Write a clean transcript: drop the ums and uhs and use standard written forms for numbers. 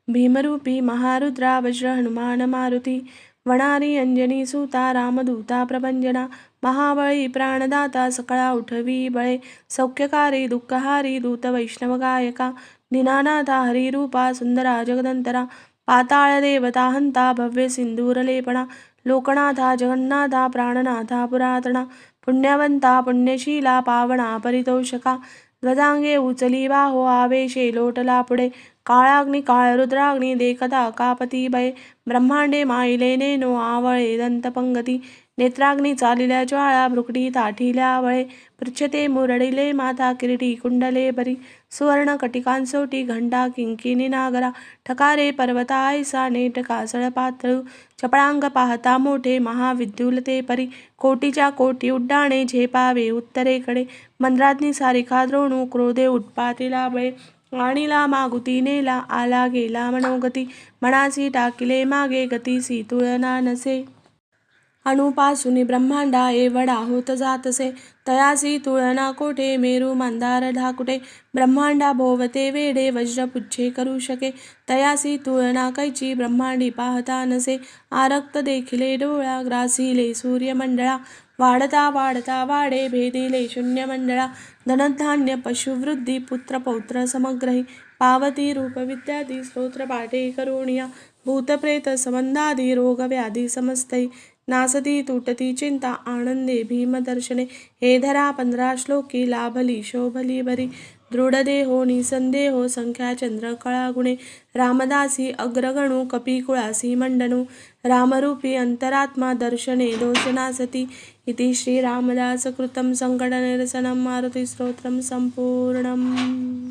भीमरूपी महारुद्रा वज्र हनुमान मारुती, वनारी अंजनी सुता रामदूता प्रभंजना, महाबळी प्राणदाता सकळा उठवी बळे, सौख्यकारी दुःखहारी दूत वैष्णव गायका, दीनानाथा हरिरूपा सुंदरा जगदंतरा, पाताळ देवता हंता भव्य सिंदूर लेपणा, लोकनाथा जगन्नाथा प्राणनाथा पुरातना, पुण्यवंता पुण्यशीला पावना परितोषका, गजांगे उचली बाहो आवेशे लोटला पुढे, काळाग्नी काळ रुद्राग्नी देखता कापती बळे, ब्रह्मांडे माईले नेनो आवळे दंतपंगती, नेत्राग्नी चालिल्या ज्वाळा भ्रुकटी ताठिल्या वळे, पृच्छते मुरडिले माता किरीटी कुंडले बरी, सुवर्ण कटिकांसोटी घंटा किंकिणी नागरा, ठकारे पर्वता ऐसा नेट कासळ पातळू, चपळांग पाहता मोठे महाविद्युलते परी, कोटीच्या कोटी उड्डाणे झेपावे उत्तरेकडे, मंद्राग्नी सारिखा द्रोणू क्रोधे उत्पातीला बळे, आणिला मागुती नेला आला गेला मनोगती, मनासी टाकिले मागे गतीसी तुळना नसे, अणुपासून ब्रह्मांडा एवढा होत जातसे, तयासी तुळना कोठे मेरू मंदार ढाकुटे, ब्रह्मांडा भोवते वेढे वज्रपुच्छे करू शके, तयासी तुळना कैची ब्रह्मांडी पाहता नसे, आरक्त देखिले डोळा ग्रासिले सूर्यमंडळा, वाढता वाढता वाढे भेदिले शून्यमंडळा, धनधान्य पशुवृद्धी पुत्र पौत्र समग्रही, पावती रूप विद्यादी स्तोत्र पाठे करुणिया, भूतप्रेत संबंधादी रोग व्याधी समस्तही, नासती तुटती चिंता आनंदे भीमदर्शने, हे धरा 15 श्लोकी लाभली शोभली बरी, दृढदेहो निसंदेहो संख्या चंद्र कळा गुणे, रामदासी अग्रगणू कपिकुळासी मंडनू, रामरूपी अंतरात्मा दर्शने दोषनासती, इति श्री रामदास कृतं संकट निरसनं मारुती स्तोत्रम संपूर्णम्.